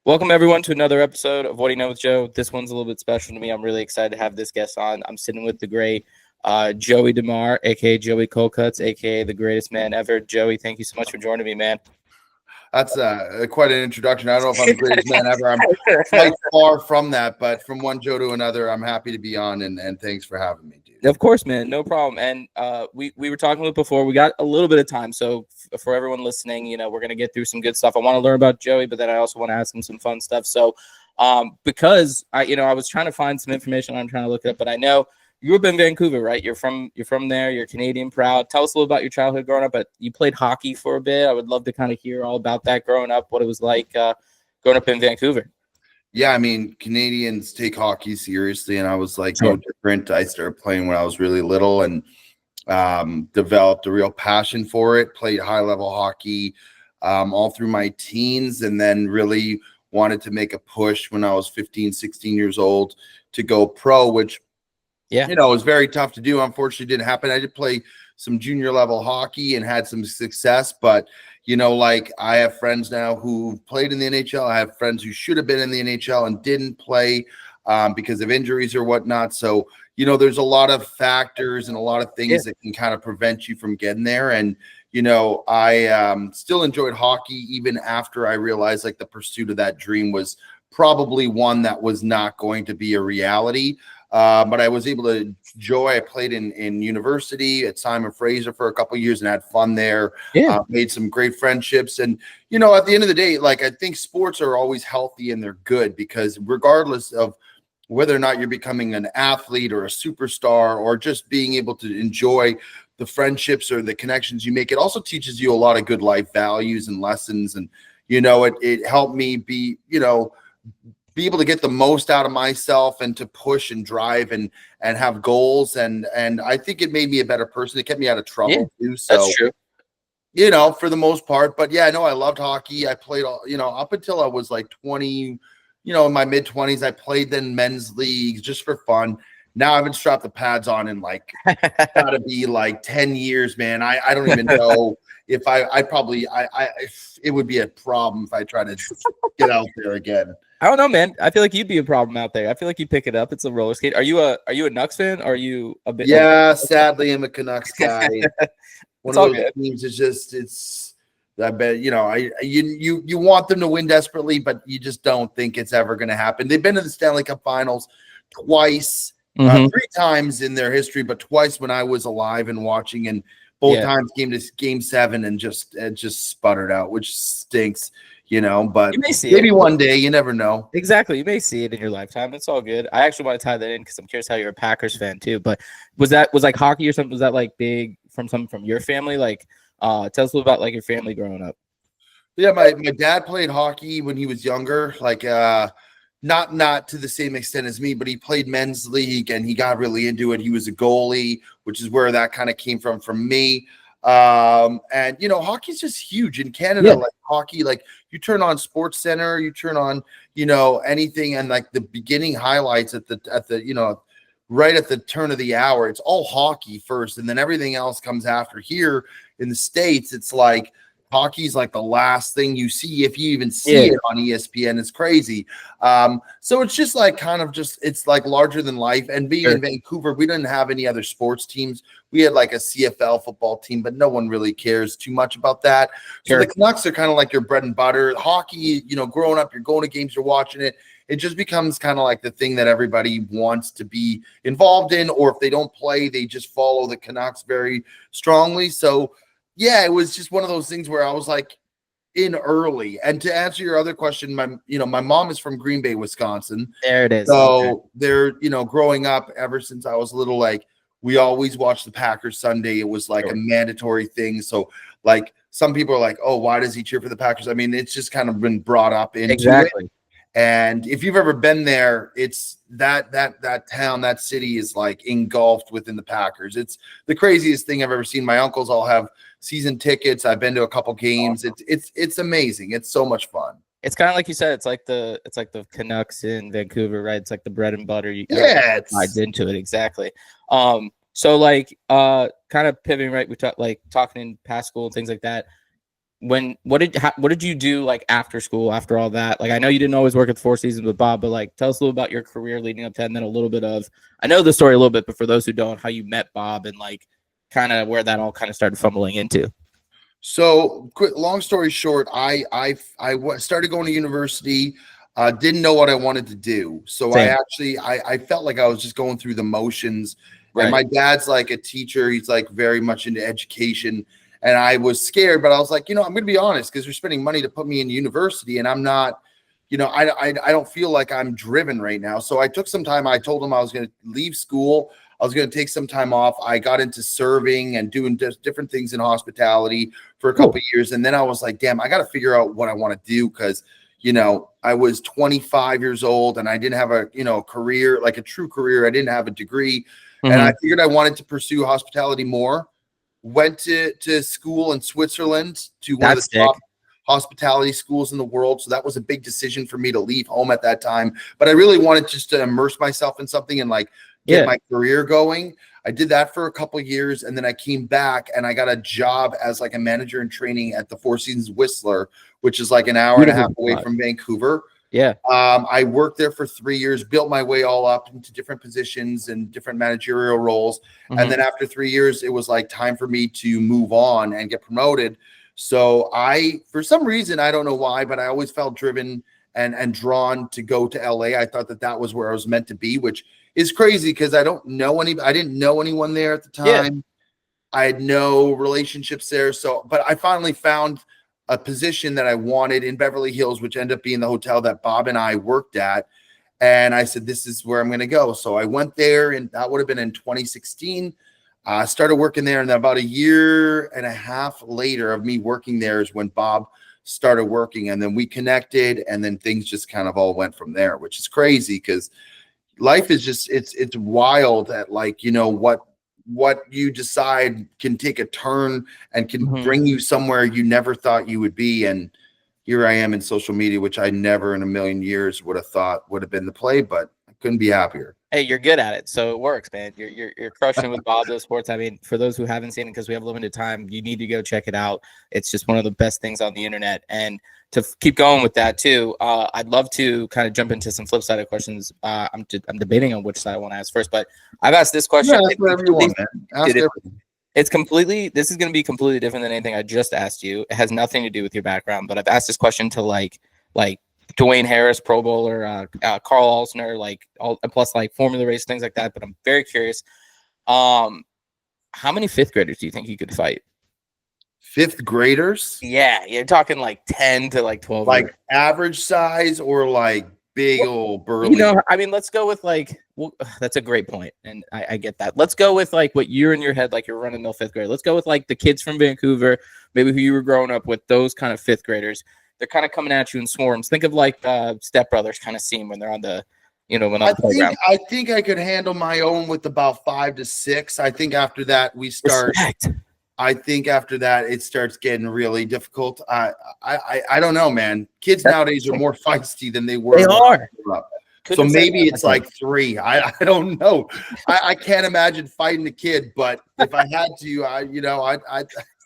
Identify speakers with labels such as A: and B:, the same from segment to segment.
A: Welcome, everyone, to another episode of What Do You Know with Joe. This one's a little bit special to me. I'm really excited to have this guest on. I'm sitting with the great Joey Demare, a.k.a. Joey Coldcuts, a.k.a. the greatest man ever. Joey, thank you so much for joining me, man.
B: That's quite an introduction. I don't know if I'm the greatest man ever. I'm quite far from that, but from one Joe to another, I'm happy to be on, and thanks for having me, dude.
A: Of course, man. No problem. And we were talking about before. We got a little bit of time. So for everyone listening, we're going to get through some good stuff. I want to learn about Joey, but then I also want to ask him some fun stuff. So because I was trying to find some information. I'm trying to look it up, but I know you grew up in Vancouver, right? You're from there. You're Canadian proud. Tell us a little about your childhood growing up. But you played hockey for a bit. I would love to kind of hear all about that growing up, what it was like growing up in Vancouver.
B: Yeah, I mean, Canadians take hockey seriously, and I was like no different. I started playing when I was really little and developed a real passion for it. Played high-level hockey all through my teens, and then really wanted to make a push when I was 15, 16 years old to go pro, which it was very tough to do. Unfortunately, didn't happen. I did play some junior level hockey and had some success, but I have friends now who played in the NHL. I have friends who should have been in the NHL and didn't play because of injuries or whatnot. So, there's a lot of factors and a lot of things that can kind of prevent you from getting there. And, I still enjoyed hockey even after I realized like the pursuit of that dream was probably one that was not going to be a reality. But I was able to enjoy. I played in university at Simon Fraser for a couple of years and had fun there. Made some great friendships. And, at the end of the day, like I think sports are always healthy and they're good because regardless of whether or not you're becoming an athlete or a superstar or just being able to enjoy the friendships or the connections you make, it also teaches you a lot of good life values and lessons. And, it helped me be able to get the most out of myself and to push and drive and have goals. And I think it made me a better person. It kept me out of trouble too. So
A: that's true.
B: For the most part, but I loved hockey. I played up until I was like 20, in my mid 20s, I played in men's leagues just for fun. Now I haven't strapped the pads on in like, gotta be like 10 years, man. I don't even know if it would be a problem if I try to get out there again.
A: I don't know, man. I feel like you'd be a problem out there. I feel like you pick it up. It's a roller skate. Are you a Nucks fan? Are you a bit?
B: Yeah, sadly, I'm a Canucks guy. One of those teams is just. I bet you want them to win desperately, but you just don't think it's ever going to happen. They've been to the Stanley Cup Finals twice, 3 times in their history, but twice when I was alive and watching, and both times came to Game 7 and just sputtered out, which stinks. But
A: you may see
B: maybe one day, you never know.
A: Exactly. You may see it in your lifetime. It's all good. I actually want to tie that in because I'm curious how you're a Packers fan too. But was like hockey or something? Was that like big from something from your family? Like, tell us a little about like your family growing up.
B: Yeah, my dad played hockey when he was younger, like not to the same extent as me, but he played men's league and he got really into it. He was a goalie, which is where that kind of came from me. And hockey's just huge in Canada. Like hockey, like you turn on Sports Center, you turn on anything, and like the beginning highlights at the right at the turn of the hour, it's all hockey first, and then everything else comes after. Here in the States, it's like hockey's like the last thing you see, if you even see it on ESPN. It's crazy. So it's just like it's like larger than life. And being in Vancouver, we didn't have any other sports teams. We had like a CFL football team, but no one really cares too much about that. So the Canucks are kind of like your bread and butter. Hockey, growing up, you're going to games, you're watching it. It just becomes kind of like the thing that everybody wants to be involved in, or if they don't play, they just follow the Canucks very strongly. So yeah, it was just one of those things where I was like in early. And to answer your other question, my mom is from Green Bay, Wisconsin.
A: There it is.
B: So they're, growing up ever since I was little, like we always watched the Packers Sunday. It was like a mandatory thing. So like some people are like, oh, why does he cheer for the Packers? I mean, it's just kind of been brought up into it. And if you've ever been there, it's that town, that city is like engulfed within the Packers. It's the craziest thing I've ever seen. My uncles all have season tickets. I've been to a couple games. It's amazing. It's so much fun.
A: It's kind of like you said. It's like the Canucks in Vancouver, right? It's like the bread and butter.
B: It's
A: tied into it exactly. So like kind of pivoting, right? We talked like talking in past school and things like that. what did you do like after school, after all that? Like, I know you didn't always work at the Four Seasons with Bob, but like, tell us a little about your career leading up to that, and then a little bit of, I know the story a little bit, but for those who don't, how you met Bob and like kind of where that all kind of started fumbling into.
B: So, long story short, started going to university. Didn't know what I wanted to do, so
A: Same.
B: I felt like I was just going through the motions. And
A: Right.
B: my dad's like a teacher; he's like very much into education. And I was scared, but I was like, I'm going to be honest, because they're spending money to put me in university, and I'm not. I don't feel like I'm driven right now. So I took some time. I told him I was going to leave school. I was going to take some time off. I got into serving and doing different things in hospitality for a couple of years. And then I was like, damn, I got to figure out what I want to do. Cause I was 25 years old and I didn't have a, career, like a true career. I didn't have a degree. And I figured I wanted to pursue hospitality more. Went to school in Switzerland to one of the top hospitality schools in the world. So that was a big decision for me to leave home at that time. But I really wanted just to immerse myself in something and like get my career going. I did that for a couple of years, and then I came back and I got a job as like a manager in training at the Four Seasons Whistler, which is like an hour and a half away from Vancouver.
A: Yeah.
B: I worked there for 3 years, built my way all up into different positions and different managerial roles. And then after 3 years, it was like time for me to move on and get promoted. So for some reason, I don't know why, but I always felt driven and drawn to go to LA. I thought that was where I was meant to be, which is crazy because I didn't know anyone there at the time. Yeah. I had no relationships there. But I finally found a position that I wanted in Beverly Hills, which ended up being the hotel that Bob and I worked at. And I said, this is where I'm going to go. So I went there, and that would have been in 2016. I started working there, and then about a year and a half later of me working there is when Bob started working, and then we connected, and then things just kind of all went from there, which is crazy because life is just it's wild at like what you decide can take a turn and can bring you somewhere you never thought you would be. And here I am in social media, which I never in a million years would have thought would have been the play, but I couldn't be happier.
A: Hey, you're good at it, so it works, man. You're crushing it with Bob Does Sports. I mean, for those who haven't seen it, because we have limited time, you need to go check it out. It's just one of the best things on the internet. And to keep going with that too, I'd love to kind of jump into some flip side of questions. I'm debating on which side I want to ask first, but I've asked this question.
B: Yeah, that's whatever you want, man. Ask everything.
A: This is going to be completely different than anything I just asked you. It has nothing to do with your background, but I've asked this question to like Dwayne Harris, Pro Bowler, Carl Alsner, plus like formula race, things like that. But I'm very curious. How many fifth graders do you think you could fight?
B: Fifth graders?
A: Yeah, you're talking like 10 to like 12.
B: Like average size or like big old burly?
A: I mean, let's go with that's a great point, and I get that. Let's go with like what you're in your head, like you're running the fifth grade. Let's go with like the kids from Vancouver, maybe who you were growing up with, those kind of fifth graders. They're kind of coming at you in swarms. Think of like Step Brothers kind of scene when they're on the,
B: I think I could handle my own with about 5 to 6. I think after that we start. Respect. I think after that it starts getting really difficult. I don't know, man. Kids nowadays are more feisty than they were.
A: They are.
B: So maybe it's like 3. I don't know. I can't imagine fighting a kid, but if I had to,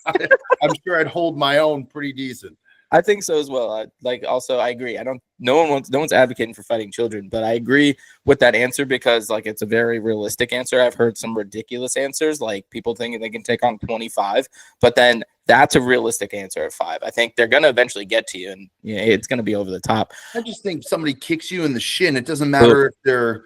B: I'm sure I'd hold my own pretty decent.
A: I think so as well. I agree. No one's advocating for fighting children, but I agree with that answer because like it's a very realistic answer. I've heard some ridiculous answers, like people thinking they can take on 25, but then that's a realistic answer at 5. I think they're going to eventually get to you, and it's going to be over the top.
B: I just think somebody kicks you in the shin. It doesn't matter if they're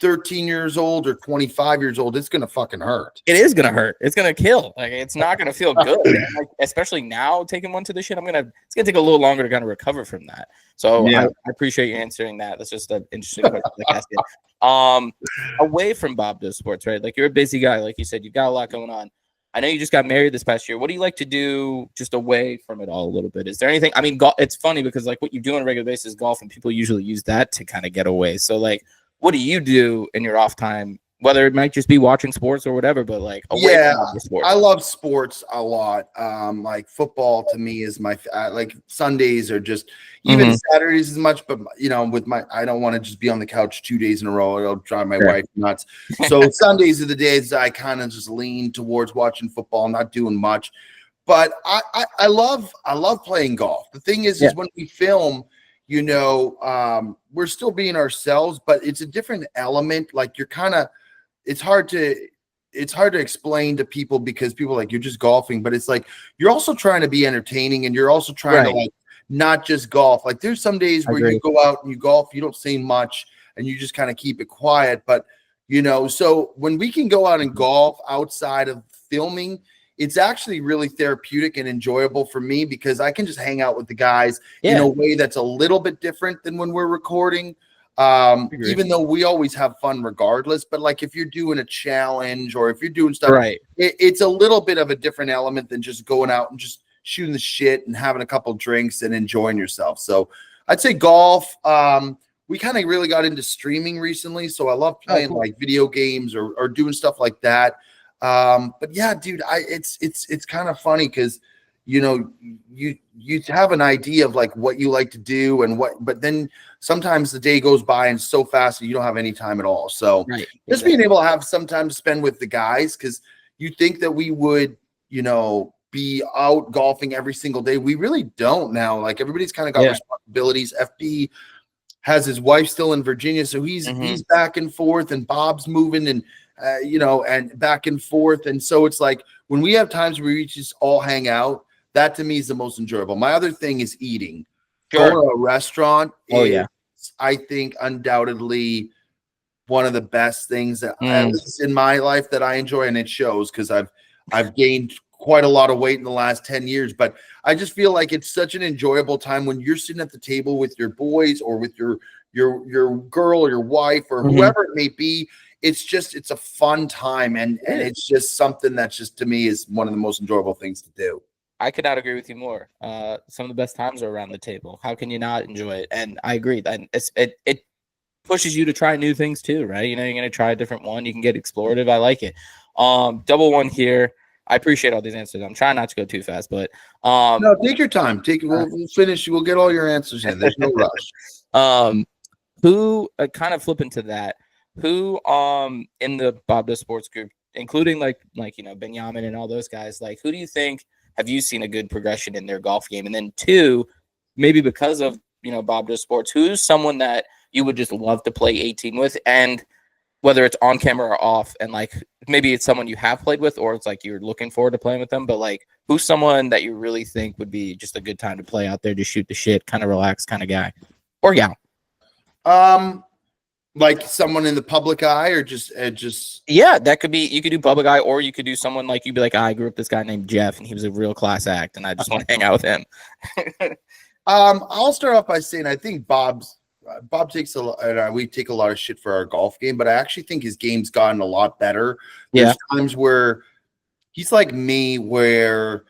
B: 13 years old or 25 years old, it's gonna fucking hurt.
A: It is gonna hurt. It's gonna kill. Like it's not gonna feel good. Like, especially now taking one to the shin. It's gonna take a little longer to kind of recover from that. So I appreciate you answering that. That's just an interesting question. Away from Bob Does Sports, right? Like you're a busy guy, like you said, you've got a lot going on. I know you just got married this past year. What do you like to do just away from it all a little bit? Is there anything? I mean, it's funny because like what you do on a regular basis is golf, and people usually use that to kind of get away. So like, what do you do in your off time? Whether it might just be watching sports or whatever, but like away from sports.
B: I love sports a lot. Like football to me is my like Sundays are just even Saturdays as much, but I don't want to just be on the couch 2 days in a row. It'll drive my wife nuts. So Sundays are the days I kind of just lean towards watching football, not doing much. But I love playing golf. The thing is when we film, we're still being ourselves, but it's a different element. Like you're kind of, it's hard to explain to people because people are like, you're just golfing, but it's like you're also trying to be entertaining and you're also trying to like not just golf. Like there's some days where you go out and you golf, you don't say much and you just kind of keep it quiet. But so when we can go out and golf outside of filming, it's actually really therapeutic and enjoyable for me because I can just hang out with the guys in a way that's a little bit different than when we're recording. Even though we always have fun regardless, but like if you're doing a challenge or if you're doing stuff, it's a little bit of a different element than just going out and just shooting the shit and having a couple drinks and enjoying yourself. So I'd say golf. We kind of really got into streaming recently, so I love playing like video games or doing stuff like that. But yeah, dude, it's kind of funny because you have an idea of like what you like to do and but then sometimes the day goes by and so fast that you don't have any time at all. So just being able to have some time to spend with the guys, because you think that we would, be out golfing every single day. We really don't now. Like everybody's kind of got responsibilities. FP has his wife still in Virginia, so he's back and forth, and Bob's moving and and back and forth. And so it's like when we have times where we just all hang out, that to me is the most enjoyable. My other thing is eating. Going to a restaurant is, I think, undoubtedly one of the best things that at least in my life that I enjoy, and it shows because I've gained quite a lot of weight in the last 10 years. But I just feel like it's such an enjoyable time when you're sitting at the table with your boys or with your girl or your wife or whoever it may be. It's a fun time, and it's just something that's just to me is one of the most enjoyable things to do.
A: I could not agree with you more. Some of the best times are around the table. How can you not enjoy it? And I agree. And it pushes you to try new things too, right? You're going to try a different one. You can get explorative. I like it. Double one here. I appreciate all these answers. I'm trying not to go too fast, but
B: no, take your time. We'll finish. We'll get all your answers in. There's no rush.
A: Who kind of flipping to that? Who in the Bob Does Sports group, including like Benjamin and all those guys, like who do you think have you seen a good progression in their golf game? And then two, maybe because of Bob Does Sports, who's someone that you would just love to play 18 with, and whether it's on camera or off, and like maybe it's someone you have played with or it's like you're looking forward to playing with them, but like who's someone that you really think would be just a good time to play out there, to shoot the shit, kind of relaxed kind of guy or gal?
B: Like someone in the public eye, or just
A: that could be. You could do public eye, or you could do someone like you'd be like, I grew up with this guy named Jeff, and he was a real class act, and I just want to hang out with him.
B: I'll start off by saying I think Bob takes a lot, and we take a lot of shit for our golf game, but I actually think his game's gotten a lot better. There's times where he's like me, where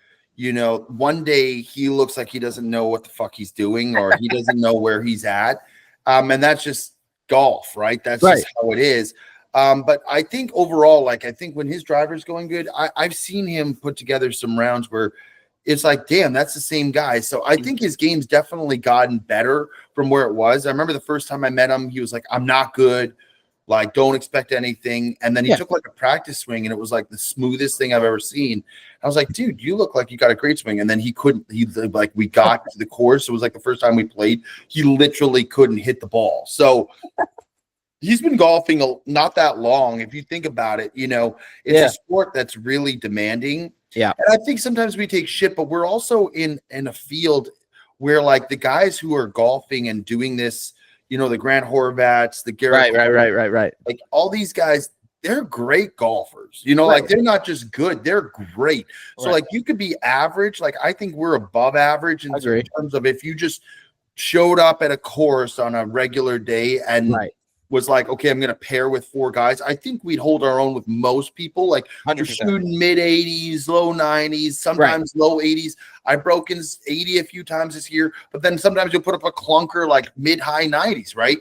B: one day he looks like he doesn't know what the fuck he's doing, or he doesn't know where he's at, and that's just golf, right? That's just how it is. But I think overall, I think when his driver's going good, I've seen him put together some rounds where it's like, damn, that's the same guy. So I think his game's definitely gotten better from where it was. I remember the first time I met him, he was like, I'm not good. Like, don't expect anything. And then he took like a practice swing, and it was like the smoothest thing I've ever seen. I was like, dude, you look like you got a great swing. And then we got to the course. It was like the first time we played, he literally couldn't hit the ball. So he's been golfing not that long. If you think about it, it's a sport that's really demanding.
A: Yeah.
B: And I think sometimes we take shit, but we're also in a field where like the guys who are golfing and doing this, the Grant Horvats, the Garrett,
A: right.
B: Like all these guys, they're great golfers. Like they're not just good, they're great. So like you could be average. Like I think we're above average in terms of if you just showed up at a course on a regular day and was like, okay, I'm going to pair with four guys. I think we'd hold our own with most people. Like we're shooting mid 80s, low 90s, sometimes low 80s. I broke in 80 a few times this year, but then sometimes you'll put up a clunker like mid high 90s, right?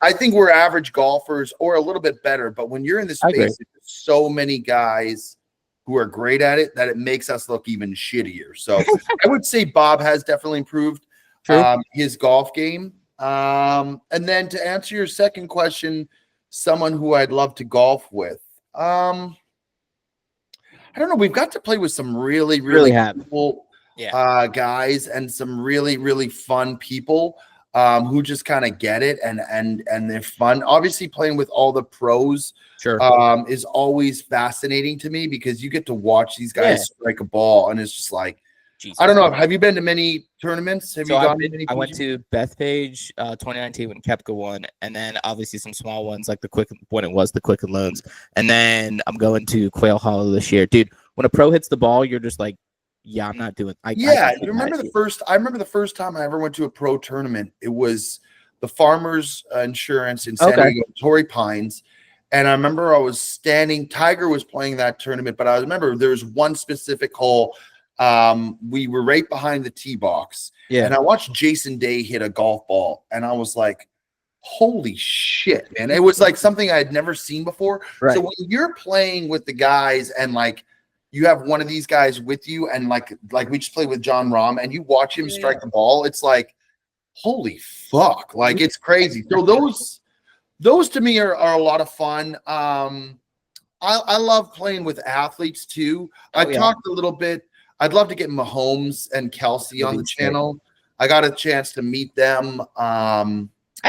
B: I think we're average golfers or a little bit better, but when you're in this space, there's so many guys who are great at it that it makes us look even shittier. So I would say Bob has definitely improved his golf game. And then to answer your second question, someone who I'd love to golf with. I I don't know. We've got to play with some really cool guys and some really fun people who just kind of get it and they're fun. Obviously, playing with all the pros is always fascinating to me because you get to watch these guys strike a ball, and it's just like, Jesus. I don't know. Have you been to many tournaments? Have you gone to many?
A: I went to Bethpage 2019 when Kepka won, and then obviously some small ones like the Quicken Loans, and then I'm going to Quail Hollow this year, dude. When a pro hits the ball, you're just like, yeah, I'm not doing.
B: You remember the first? I remember the first time I ever went to a pro tournament. It was the Farmers Insurance in San Diego, Torrey Pines. And I remember I was standing. Tiger was playing that tournament, but I remember there was one specific hole. We were right behind the tee box, and I watched Jason Day hit a golf ball, and I was like, holy shit, man. It was like something I had never seen before. Right. So when you're playing with the guys and like you have one of these guys with you, and like we just played with John Rahm, and you watch him strike the ball, it's like, holy fuck, like it's crazy. So those to me are a lot of fun. I love playing with athletes too. Talked a little bit. I'd love to get Mahomes and Kelsey on the channel. I got a chance to meet them.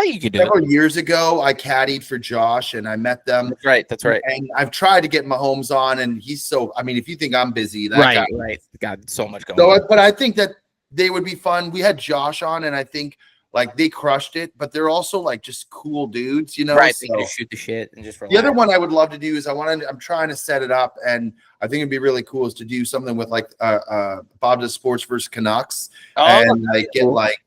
A: You could do
B: several years ago. I caddied for Josh, and I met them.
A: That's right.
B: And I've tried to get Mahomes on, and he's so. I mean, if you think I'm busy, that
A: guy, got so much going on.
B: But I think that they would be fun. We had Josh on, and I think like they crushed it. But they're also like just cool dudes, you know.
A: Right, they can just shoot the shit and just.
B: The other one I would love to do is I'm trying to set it up, and I think it'd be really cool is to do something with like Bob Does Sports versus Canucks, and like get like,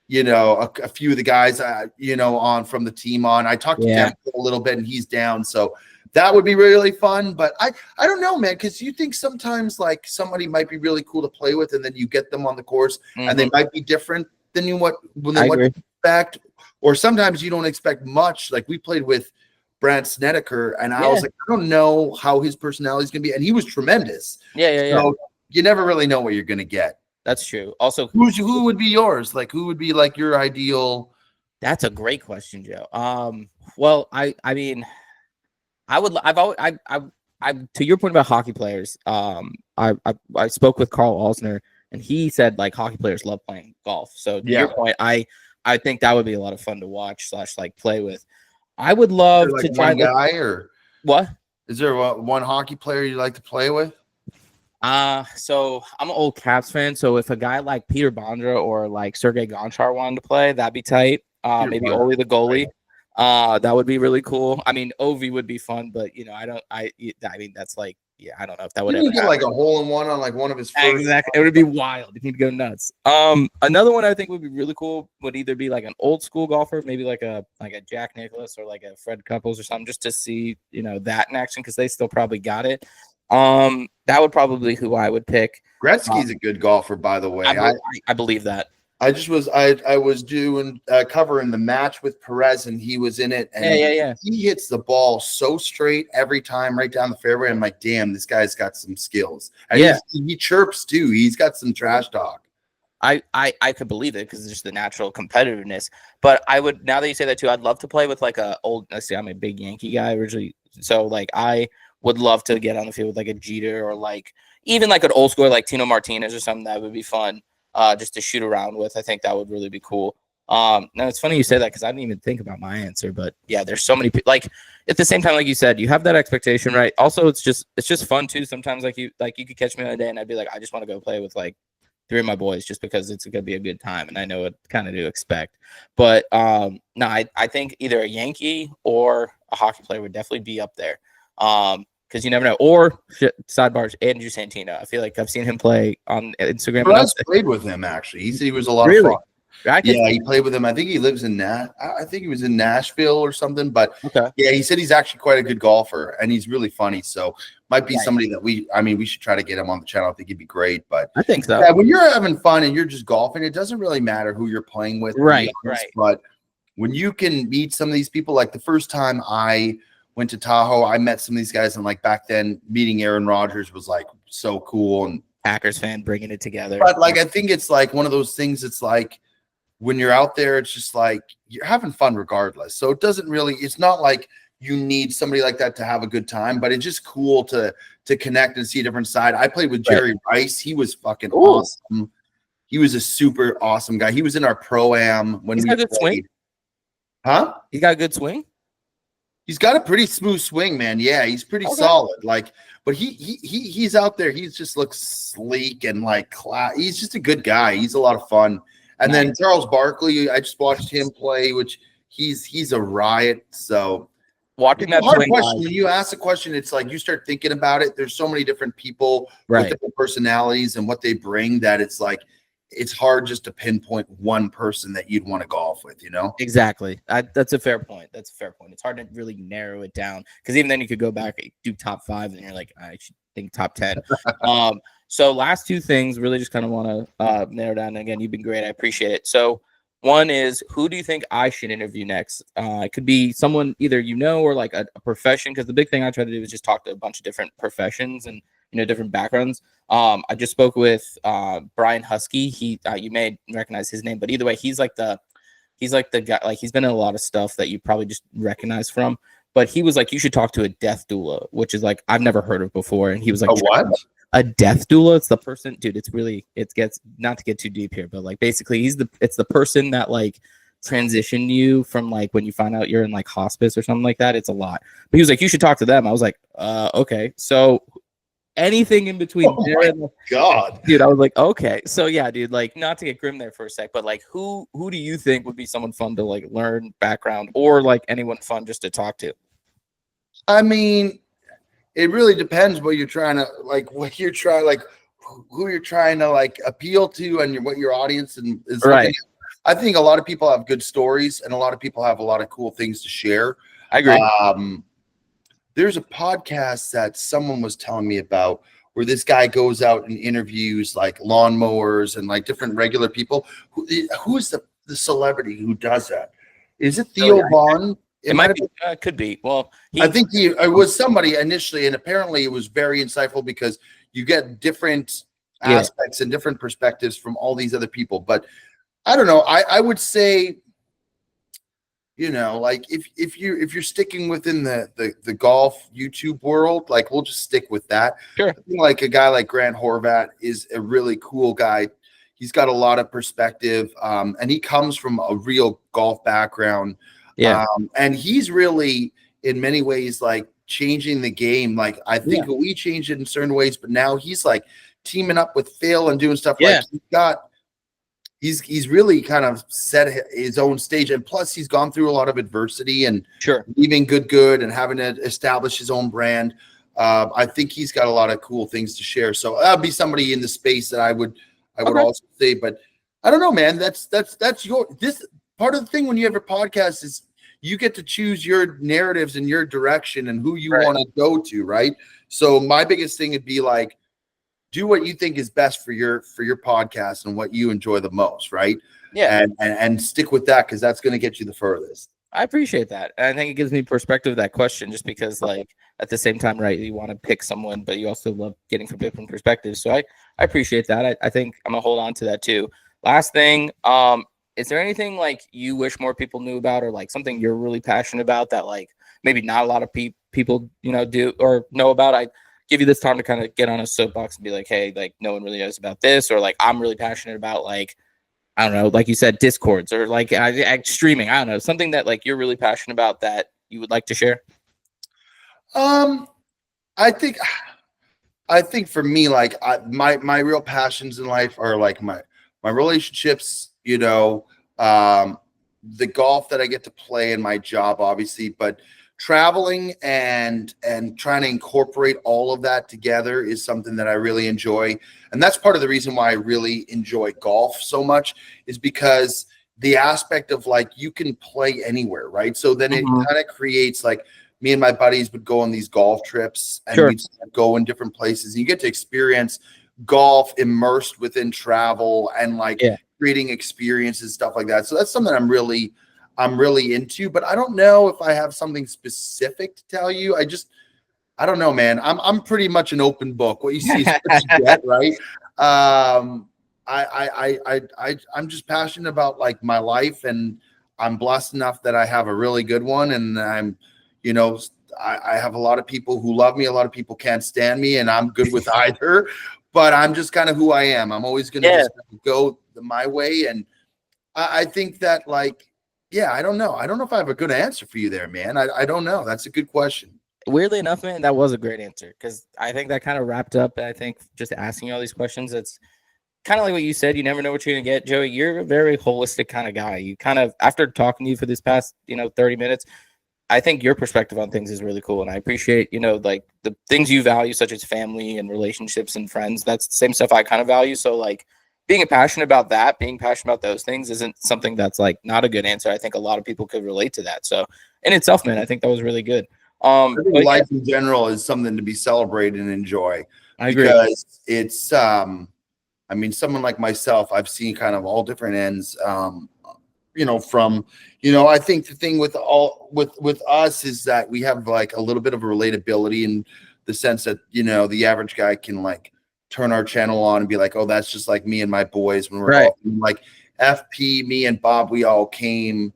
B: you know, a few of the guys, you know, on from the team on. I talked to him a little bit, and he's down, so that would be really fun. But I don't know, man, because you think sometimes like somebody might be really cool to play with, and then you get them on the course, and they might be different than what you expect, or sometimes you don't expect much. Like we played with Brant Snedeker, and I was like, I don't know how his personality is going to be, and he was tremendous. So you never really know what you're going to get.
A: That's true. Also,
B: who would be yours? Like, who would be like your ideal?
A: That's a great question, Joe. Well, I mean, to your point about hockey players, I spoke with Carl Alsner, and he said like hockey players love playing golf. So to your point, I think that would be a lot of fun to watch / like play with. I would love to try
B: one guy or
A: what?
B: Is there one hockey player you like to play with?
A: So I'm an old Caps fan. So if a guy like Peter Bondra or like Sergei Gonchar wanted to play, that'd be tight. Maybe Ole the goalie. That would be really cool. I mean, Ovi would be fun, but you know, I mean, that's like, I don't know if that would ever
B: get like a hole in one on like one of his first.
A: Exactly. It would be wild. You need to go nuts. Another one I think would be really cool would either be like an old school golfer, maybe like a Jack Nicklaus or like a Fred Couples or something, just to see, you know, that in action, because they still probably got it. That would probably who I would pick.
B: Gretzky's a good golfer, by the way.
A: I believe that.
B: I was doing covering the match with Perez, and he was in it, and he hits the ball so straight every time, right down the fairway. I'm like, damn, this guy's got some skills. And he chirps too. He's got some trash talk.
A: I could believe it because it's just the natural competitiveness. But I would, now that you say that too, I'd love to play with like let's see, I'm a big Yankee guy originally, so like I would love to get on the field with like a Jeter or like even like an old school like Tino Martinez or something. That would be fun. Just to shoot around with. I think that would really be cool. Now it's funny you say that because I didn't even think about my answer, but yeah, there's so many people. Like at the same time, like you said, you have that expectation, right? Also, it's just fun too. Sometimes you could catch me on a day and I'd be like, I just want to go play with like 3 of my boys just because it's gonna be a good time, and I know what kind of to expect. But no, I think either a Yankee or a hockey player would definitely be up there. Because you never know. Or sidebars, Andrew Santino. I feel like I've seen him play on Instagram.
B: I played with him actually. He said he was a lot of fun. Yeah, he played with him. I think he lives in I think he was in Nashville or something. But yeah, he said he's actually quite a good golfer, and he's really funny. So might be somebody that we should try to get him on the channel. I think he'd be great. But
A: I think so.
B: Yeah, when you're having fun and you're just golfing, it doesn't really matter who you're playing with.
A: Right.
B: But when you can meet some of these people, like the first time I went to Tahoe, I met some of these guys, and like back then meeting Aaron Rodgers was like so cool, and
A: Packers fan bringing it together.
B: But like I think it's like one of those things, it's like when you're out there, it's just like you're having fun regardless. So it's not like you need somebody like that to have a good time, but it's just cool to connect and see a different side. I played with Jerry Rice. He was fucking awesome. He was a super awesome guy. He was in our pro-am when we played.
A: Swing?
B: Huh?
A: He got a good swing?
B: He's got a pretty smooth swing, man. Yeah, he's pretty solid. Like, but he's out there. He just looks sleek and like he's just a good guy. He's a lot of fun. And then Charles Barkley, I just watched him play, which he's a riot. So
A: watching that
B: hard question. When you ask a question, it's like you start thinking about it. There's so many different people with different personalities and what they bring that it's like it's hard just to pinpoint one person that you'd want to golf with, you know?
A: Exactly. That's a fair point. It's hard to really narrow it down because even then you could go back and do top 5 and you're like, I should think top 10. So last two things really just kind of want to narrow down. And again, you've been great. I appreciate it. So one is, who do you think I should interview next? It could be someone either or like a profession, because the big thing I try to do is just talk to a bunch of different professions and different backgrounds. I just spoke with Brian Husky. He you may recognize his name, but either way, he's like the guy. Like, he's been in a lot of stuff that you probably just recognize from. But he was like, you should talk to a death doula, which is like I've never heard of before. And he was like,
B: what?
A: A death doula? It's the person, dude. It gets, not to get too deep here, but like basically it's the person that like transitioned you from like when you find out you're in like hospice or something like that. It's a lot. But he was like, you should talk to them. I was like, okay. So anything in between there and
B: God,
A: dude, I was like, okay. So yeah, dude, like, not to get grim there for a sec, but like who do you think would be someone fun to like learn background, or like anyone fun just to talk to?
B: I mean, it really depends what you're trying to like, who you're trying to like appeal to, and what your audience is
A: right.
B: I think a lot of people have good stories, and a lot of people have a lot of cool things to share.
A: I agree.
B: There's a podcast that someone was telling me about where this guy goes out and interviews like lawnmowers and like different regular people. Who is the celebrity who does that? Is it Theo Vaughn?
A: It might be. Could be. Well,
B: I think it was somebody initially, and apparently it was very insightful because you get different aspects and different perspectives from all these other people. But I don't know. I would say, like if you're sticking within the golf YouTube world, like we'll just stick with that.
A: Sure.
B: I think like a guy like Grant Horvat is a really cool guy. He's got a lot of perspective, and he comes from a real golf background.
A: Yeah.
B: And he's really in many ways like changing the game. Like I think we changed it in certain ways, but now he's like teaming up with Phil and doing stuff. Like he's really kind of set his own stage, and plus he's gone through a lot of adversity and leaving good and having to establish his own brand. I think he's got a lot of cool things to share. So that'd be somebody in the space that I would also say. But I don't know, man. That's this part of the thing when you have a podcast is you get to choose your narratives and your direction and who you want to go to, right? So my biggest thing would be like, do what you think is best for your podcast and what you enjoy the most, right?
A: Yeah.
B: And stick with that, because that's going to get you the furthest.
A: I appreciate that. And I think it gives me perspective of that question, just because like at the same time, right, you want to pick someone, but you also love getting from different perspectives. So I appreciate that. I think I'm gonna hold on to that too. Last thing, is there anything like you wish more people knew about, or like something you're really passionate about that like maybe not a lot of people do or know about? I give you this time to kind of get on a soapbox and be like, hey, like no one really knows about this, or like I'm really passionate about, like, I don't know, like you said, Discords, or like streaming. I don't know, something that like you're really passionate about that you would like to share.
B: I think for me, like my real passions in life are like my relationships, the golf that I get to play in my job, obviously, but traveling and trying to incorporate all of that together is something that I really enjoy. And that's part of the reason why I really enjoy golf so much, is because the aspect of like, you can play anywhere, right? So then it kind of creates like, me and my buddies would go on these golf trips and we'd go in different places. You get to experience golf immersed within travel and like creating experiences, stuff like that. So that's something I'm really into, but I don't know if I have something specific to tell you. I don't know, man. I'm pretty much an open book. What you see is what you get, right? I'm just passionate about like my life, and I'm blessed enough that I have a really good one, and I'm, you know, I have a lot of people who love me. A lot of people can't stand me, and I'm good with either. But I'm just kind of who I am. I'm always going to just go my way. And I think that, like, yeah, I don't know. I don't know if I have a good answer for you there, man. I don't know. That's a good question.
A: Weirdly enough, man, that was a great answer, because I think that kind of wrapped up. I think just asking you all these questions, it's kind of like what you said. You never know what you're going to get. Joey, you're a very holistic kind of guy. You kind of, after talking to you for this past, 30 minutes, I think your perspective on things is really cool. And I appreciate, like the things you value, such as family and relationships and friends. That's the same stuff I kind of value. So like being passionate about that, being passionate about those things isn't something that's like not a good answer. I think a lot of people could relate to that. So in itself, man, I think that was really good.
B: I think life in general is something to be celebrated and enjoy.
A: I agree.
B: Because it's, I mean, someone like myself, I've seen kind of all different ends, from, I think the thing with us is that we have like a little bit of a relatability in the sense that, the average guy can like turn our channel on and be like, oh, that's just like me and my boys when we're all like FP, me and Bob, we all came,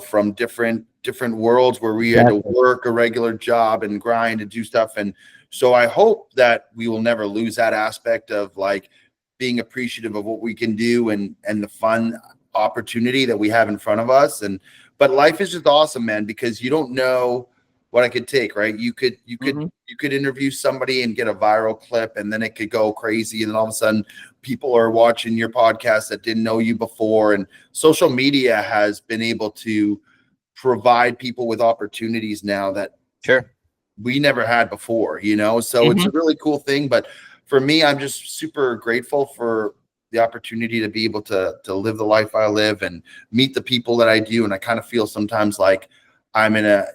B: from different worlds where we had to work a regular job and grind and do stuff. And so I hope that we will never lose that aspect of like being appreciative of what we can do and the fun opportunity that we have in front of us. But life is just awesome, man, because you don't know what it could take, right? You could interview somebody and get a viral clip, and then it could go crazy, and then all of a sudden people are watching your podcast that didn't know you before. And social media has been able to provide people with opportunities now that we never had before, so it's a really cool thing. But for me, I'm just super grateful for the opportunity to be able to live the life I live and meet the people that I do. And I kind of feel sometimes like I'm in a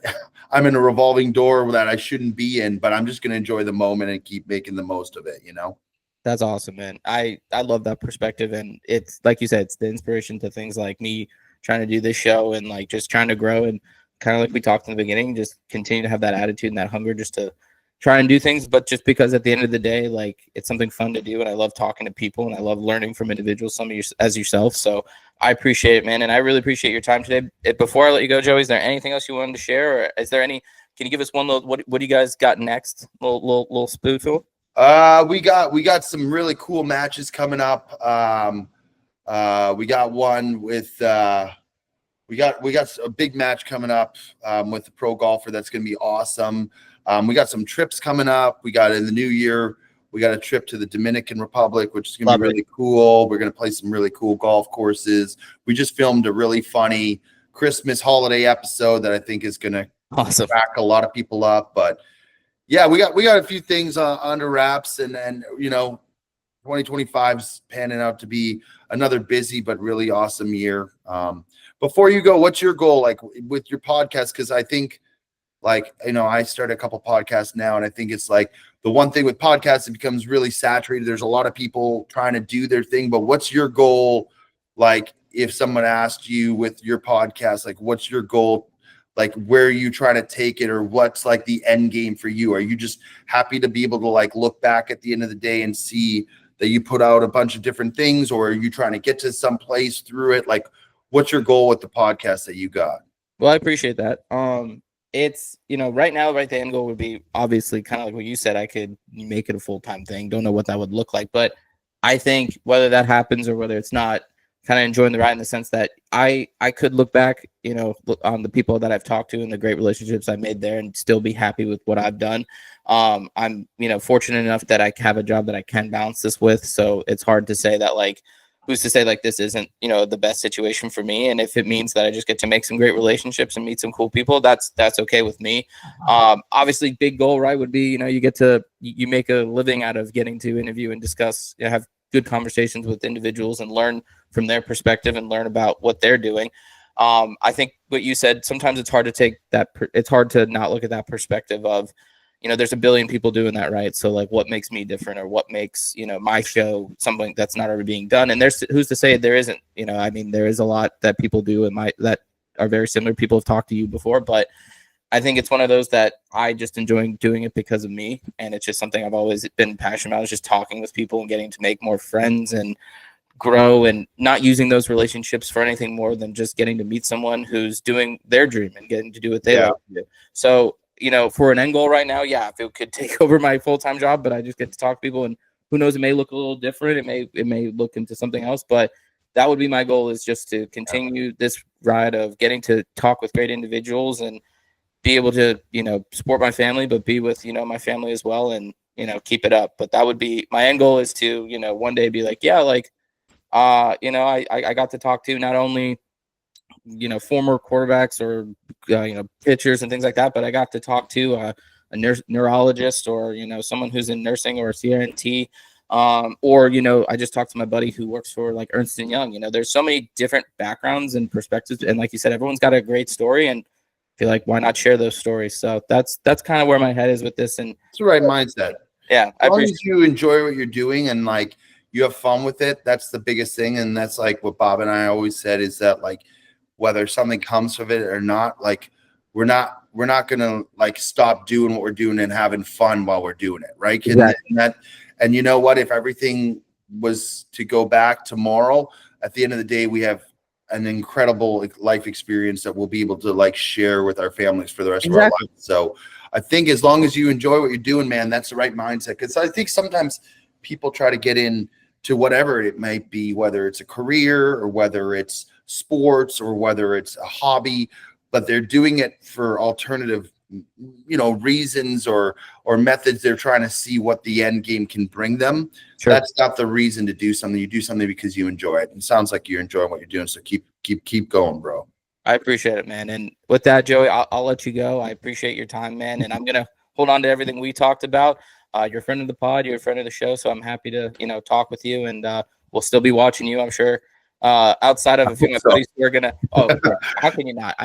B: revolving door that I shouldn't be in, but I'm just going to enjoy the moment and keep making the most of it,
A: That's awesome, man. I love that perspective. And it's like you said, it's the inspiration to things like me trying to do this show and like just trying to grow, and kind of like we talked in the beginning, just continue to have that attitude and that hunger just to try and do things. But just because at the end of the day, like it's something fun to do, and I love talking to people, and I love learning from individuals, some of you as yourself. So I appreciate it, man. And I really appreciate your time today. Before I let you go, Joey, is there anything else you wanted to share, or is there any, can you give us one little, what do you guys got next? Little spoonful?
B: We got some really cool matches coming up. We got one with we got a big match coming up with the pro golfer that's going to be awesome. We got some trips coming up. We got in the new year, we got a trip to the Dominican Republic, which is going to be really cool. We're going to play some really cool golf courses. We just filmed a really funny Christmas holiday episode that I think is going to back a lot of people up. But yeah, we got a few things under wraps, and 2025 is panning out to be another busy but really awesome year. Before you go, what's your goal like with your podcast? Because I think, I started a couple podcasts now, and I think it's like the one thing with podcasts, it becomes really saturated. There's a lot of people trying to do their thing, but what's your goal? Like if someone asked you with your podcast, like what's your goal? Like where are you trying to take it, or what's like the end game for you? Are you just happy to be able to like look back at the end of the day and see that you put out a bunch of different things, or are you trying to get to some place through it? Like what's your goal with the podcast that you got?
A: Well, I appreciate that. It's, right now, the end goal would be obviously kind of like what you said. I could make it a full-time thing. Don't know what that would look like, but I think whether that happens or whether it's not, kind of enjoying the ride in the sense that I could look back, look on the people that I've talked to and the great relationships I made there and still be happy with what I've done. I'm, fortunate enough that I have a job that I can balance this with. So it's hard to say that like, who's to say like this isn't, the best situation for me. And if it means that I just get to make some great relationships and meet some cool people, that's okay with me. Obviously big goal, right, would be, you get to, you make a living out of getting to interview and discuss, have good conversations with individuals and learn from their perspective and learn about what they're doing. I think what you said, sometimes it's hard to take that, it's hard to not look at that perspective of, there's a billion people doing that, right? So like what makes me different, or what makes, my show something that's not ever being done? And there's, who's to say there isn't, there is a lot that people do that are very similar. People have talked to you before, but I think it's one of those that I just enjoy doing it because of me. And it's just something I've always been passionate about, is just talking with people and getting to make more friends and grow and not using those relationships for anything more than just getting to meet someone who's doing their dream and getting to do what they like to do. So, for an end goal right now, yeah, if it could take over my full-time job, but I just get to talk to people, and who knows, it may look a little different. It may look into something else, but that would be my goal, is just to continue this ride of getting to talk with great individuals and be able to, support my family, but be with, my family as well, and, keep it up. But that would be my end goal, is to, one day be like, yeah, like, I got to talk to not only, former quarterbacks or, pitchers and things like that, but I got to talk to a neurologist, or, someone who's in nursing or CRNT. Or, I just talked to my buddy who works for like Ernst & Young. There's so many different backgrounds and perspectives. And like you said, everyone's got a great story, and I feel like, why not share those stories? So that's kind of where my head is with this. And
B: it's the right mindset.
A: Yeah.
B: As long as you enjoy what you're doing and like you have fun with it, that's the biggest thing. And that's like what Bob and I always said, is that like, whether something comes of it or not, like we're not gonna like stop doing what we're doing and having fun while we're doing it, right? Exactly. And you know what? If everything was to go back tomorrow, at the end of the day, we have an incredible life experience that we'll be able to like share with our families for the rest of our lives. So I think as long as you enjoy what you're doing, man, that's the right mindset. Because I think sometimes people try to get into whatever it might be, whether it's a career or whether it's sports or whether it's a hobby, but they're doing it for alternative, reasons or methods. They're trying to see what the end game can bring them. Sure. That's not the reason to do something. You do something because you enjoy it. And it sounds like you're enjoying what you're doing. So keep going, bro.
A: I appreciate it, man. And with that, Joey, I'll let you go. I appreciate your time, man. And I'm going to hold on to everything we talked about. You're a friend of the pod, you're a friend of the show. So I'm happy to, talk with you, and we'll still be watching you, I'm sure. Outside of a few of my buddies who are gonna, how can you not?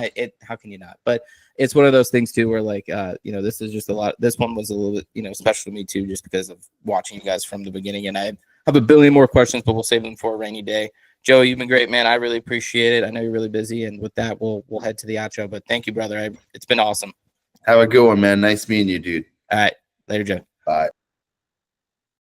A: How can you not? But it's one of those things too, where like, this is just a lot. This one was a little bit, special to me too, just because of watching you guys from the beginning. And I have a billion more questions, but we'll save them for a rainy day. Joey, you've been great, man. I really appreciate it. I know you're really busy, and with that, we'll head to the outro. But thank you, brother. It's been awesome.
B: Have a good one, man. Nice meeting you, dude.
A: All right, later, Joe.
B: Bye.